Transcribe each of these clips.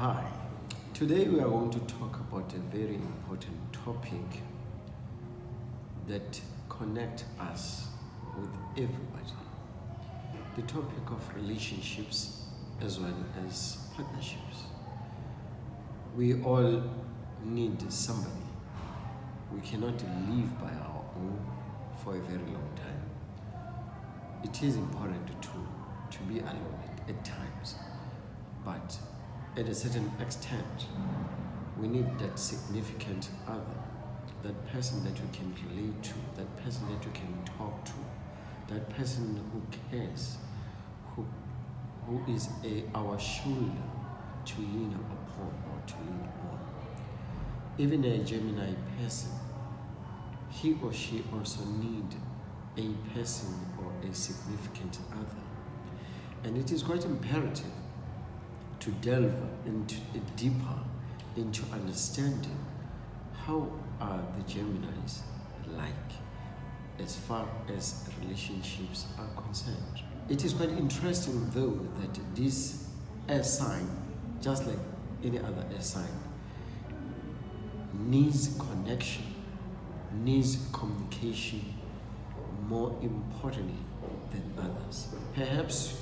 Hi, today we are going to talk about a very important topic that connects us with everybody. The topic of relationships as well as partnerships. We all need somebody. We cannot live by our own for a very long time. It is important to be alone at times, but at a certain extent, we need that significant other, that person that we can relate to, that person that we can talk to, that person who cares, who is our shoulder to lean upon or to lean on. Even a Gemini person, he or she also need a person or a significant other. And it is quite imperative to delve deeper into understanding how are the Geminis like as far as relationships are concerned. It is quite interesting though that this air sign, just like any other air sign, needs connection, needs communication more importantly than others. Perhaps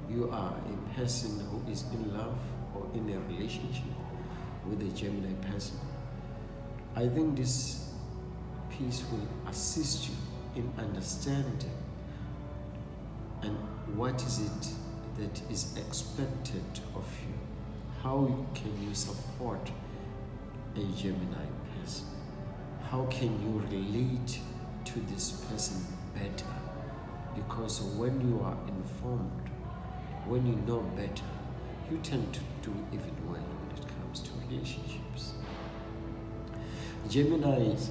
you are a person who is in love or in a relationship with a Gemini person. I think this piece will assist you in understanding and what is it that is expected of you. How can you support a Gemini person? How can you relate to this person better? Because when you are informed, when you know better, you tend to do even well when it comes to relationships. Geminis,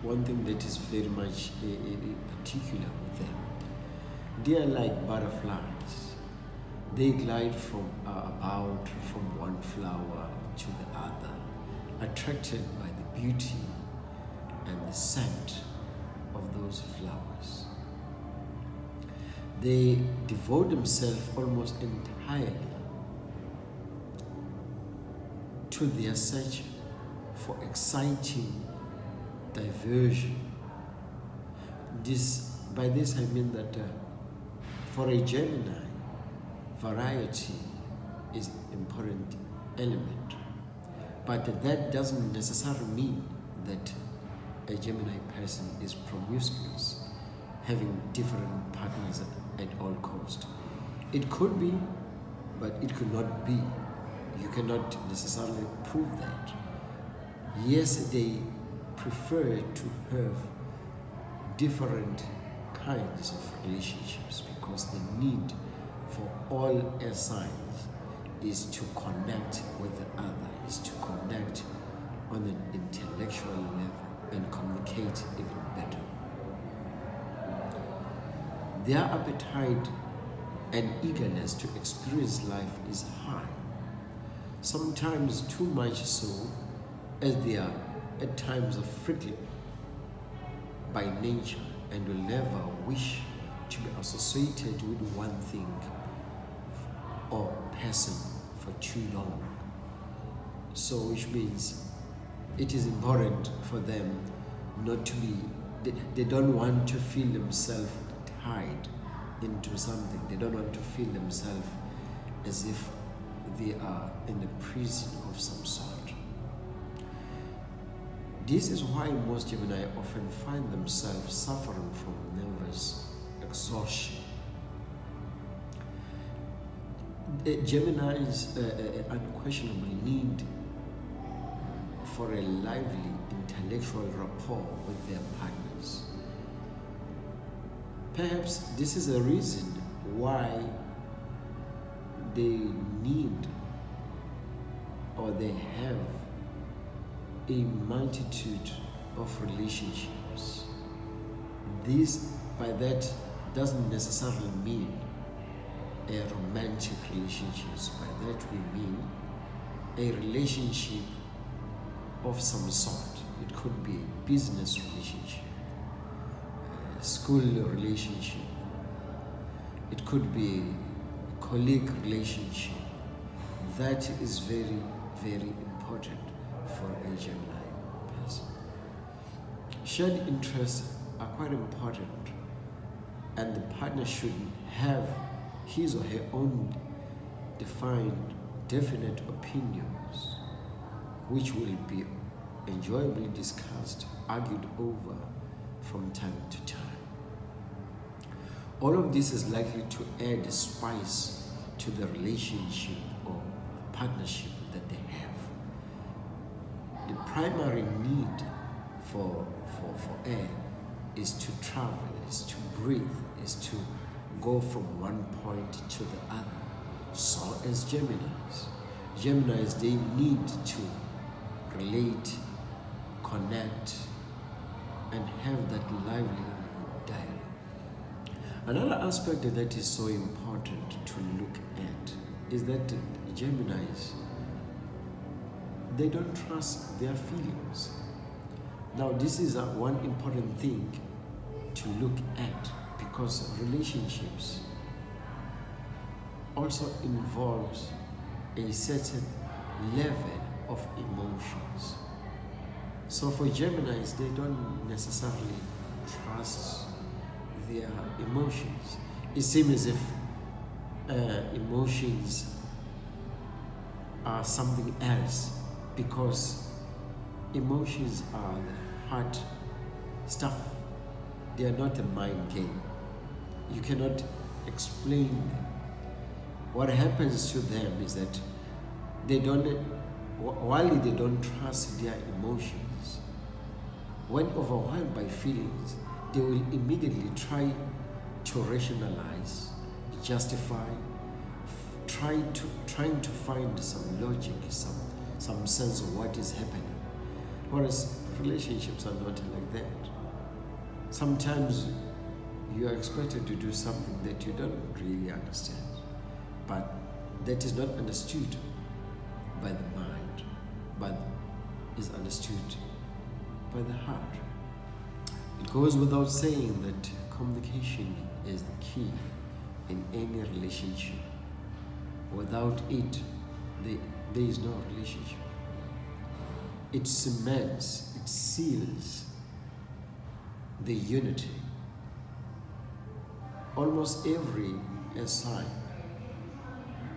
one thing that is very much particular with them, they are like butterflies. They glide from one flower to the other, attracted by the beauty and the scent of those flowers. They devote themselves almost entirely to their search for exciting diversion. By this I mean that for a Gemini, variety is an important element. But that doesn't necessarily mean that a Gemini person is promiscuous, having different partners at all costs. It could be, but it could not be. You cannot necessarily prove that. Yes, they prefer to have different kinds of relationships because the need for all air signs is to connect with the other, is to connect on an intellectual level and communicate even better. Their appetite and eagerness to experience life is high, sometimes too much so, as they are at times afflicted by nature and will never wish to be associated with one thing or person for too long. So which means it is important for them not to be, they don't want to feel themselves tied into something. They don't want to feel themselves as if they are in a prison of some sort. This is why most Gemini often find themselves suffering from nervous exhaustion. Gemini's unquestionable need for a lively intellectual rapport with their partners. Perhaps this is a reason why they need or they have a multitude of relationships. This, by that, doesn't necessarily mean a romantic relationship. By that we mean a relationship of some sort. It could be a business relationship, a school relationship. It could be a colleague relationship, That is very, very important for a Gemini person. Shared interests are quite important, and the partner should have his or her own defined, definite opinions, which will be enjoyably discussed, argued over from time to time. All of this is likely to add spice to the relationship or partnership that they have. The primary need for air is to travel, is to breathe, is to go from one point to the other. So as Geminis, they need to relate, connect, and have that lively dialogue. Another aspect that is so important to look at is that Geminis, they don't trust their feelings. Now, this is one important thing to look at, because relationships also involves a certain level of emotions. So for Geminis, they don't necessarily trust their emotions. It seems as if emotions are something else, because emotions are the heart stuff. They are not a mind game. You cannot explain them. What happens to them is that while they don't trust their emotions, when overwhelmed by feelings, they will immediately try to rationalize, justify, trying to find some logic, some sense of what is happening. Whereas relationships are not like that. Sometimes you are expected to do something that you don't really understand, but that is not understood by the mind, but is understood by the heart. It goes without saying that communication is the key in any relationship. Without it, there is no relationship. It cements, it seals the unity. Almost every sign,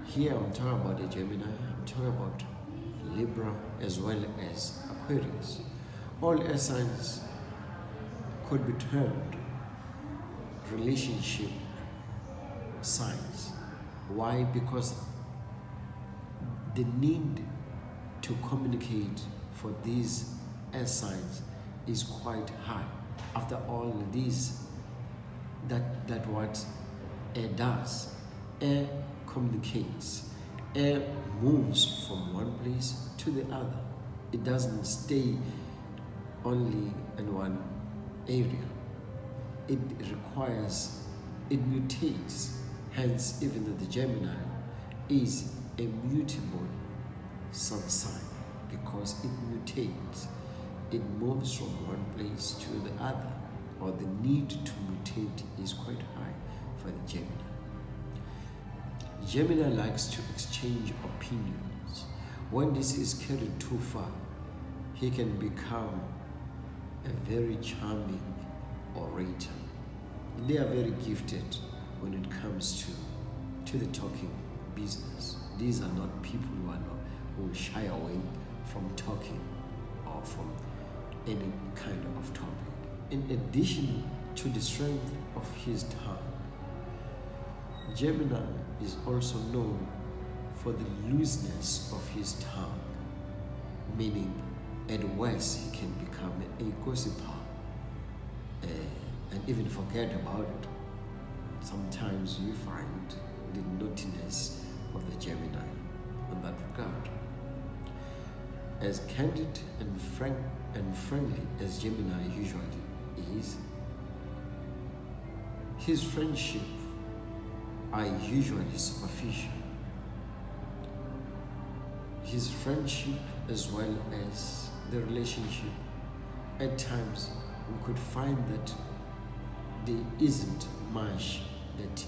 here I'm talking about a Gemini, I'm talking about Libra as well as Aquarius. All air signs could be termed relationship signs. Why? Because the need to communicate for these air signs is quite high. After all, that what air does. Air communicates. Air moves from one place to the other. It doesn't stay only in one area. It mutates. Hence, even though the Gemini is a mutable sun sign, because it mutates. It moves from one place to the other, or the need to mutate is quite high for the Gemini. Gemini likes to exchange opinions. When this is carried too far, he can become a very charming orator. They are very gifted when it comes to the talking business. These are not people who shy away from talking or from any kind of topic. In addition to the strength of his tongue, Gemini is also known for the looseness of his tongue, meaning at worst he can become a gossiper and even forget about it. Sometimes you find the naughtiness of the Gemini in that regard. As candid and frank and friendly as Gemini usually is, his friendship are usually superficial. His friendship as well as the relationship, at times we could find that there isn't much that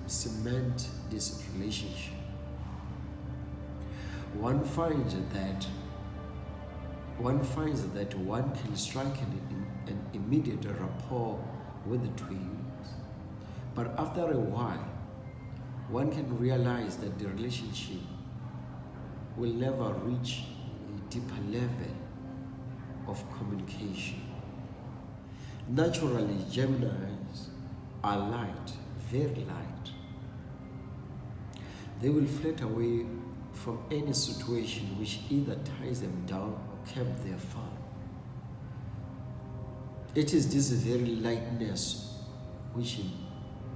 cement this relationship. one finds that one can strike an immediate rapport with the twins, but after a while, one can realize that the relationship will never reach a deeper level of communication. Naturally, Geminis are light, very light. They will flit away from any situation which either ties them down or kept their fun. It is this very lightness which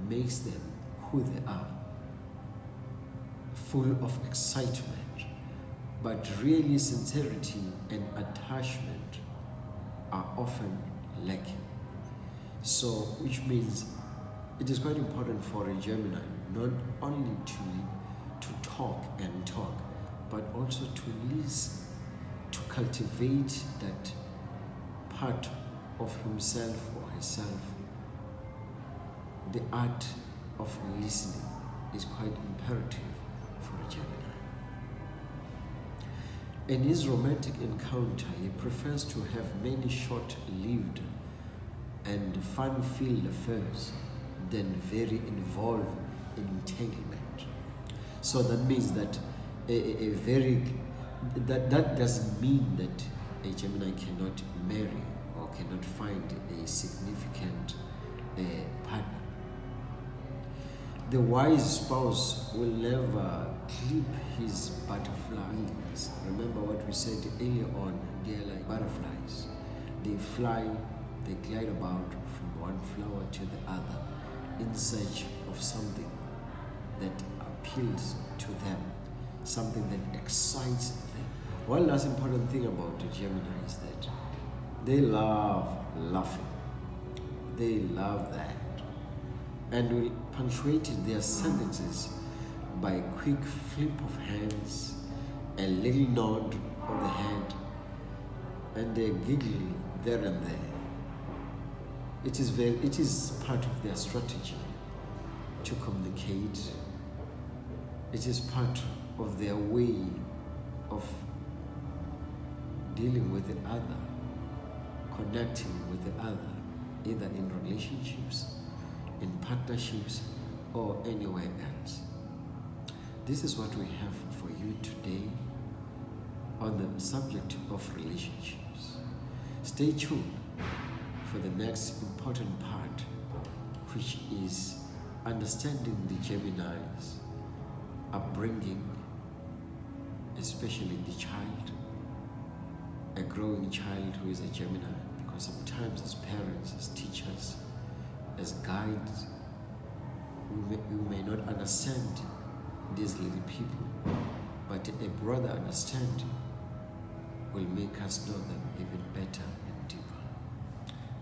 makes them who they are, full of excitement, but really sincerity and attachment are often lacking. So, which means it is quite important for a Gemini not only to talk and talk, but also to listen, to cultivate that part of himself or herself. The art of listening is quite imperative for a Gemini. In his romantic encounter, he prefers to have many short-lived and fun-filled affairs than very involved entanglement. So that means that that doesn't mean that a Gemini cannot marry or cannot find a significant partner. The wise spouse will never clip his butterfly wings. Remember what we said earlier on, they are like butterflies. They fly, they glide about from one flower to the other in search of something that appeals to them, something that excites them. One last important thing about the Gemini is that they love laughing. They love that, and will punctuate their sentences by a quick flip of hands, a little nod of the head, and a giggle there and there. It is part of their strategy to communicate. It is part of their way of dealing with the other, connecting with the other, either in relationships, in partnerships, or anywhere else. This is what we have for you today on the subject of relationships. Stay tuned for the next important part, which is understanding the Gemini's upbringing, especially the child, a growing child who is a Gemini, because sometimes as parents, as teachers, as guides, we may not understand these little people, but a brother understanding will make us know them even better and deeper.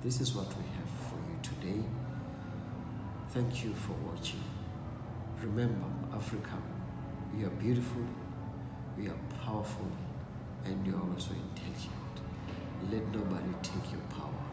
This is what we have for you today. Thank you for watching. Remember, Africa, we are beautiful, we are powerful, and you are also intelligent. Let nobody take your power.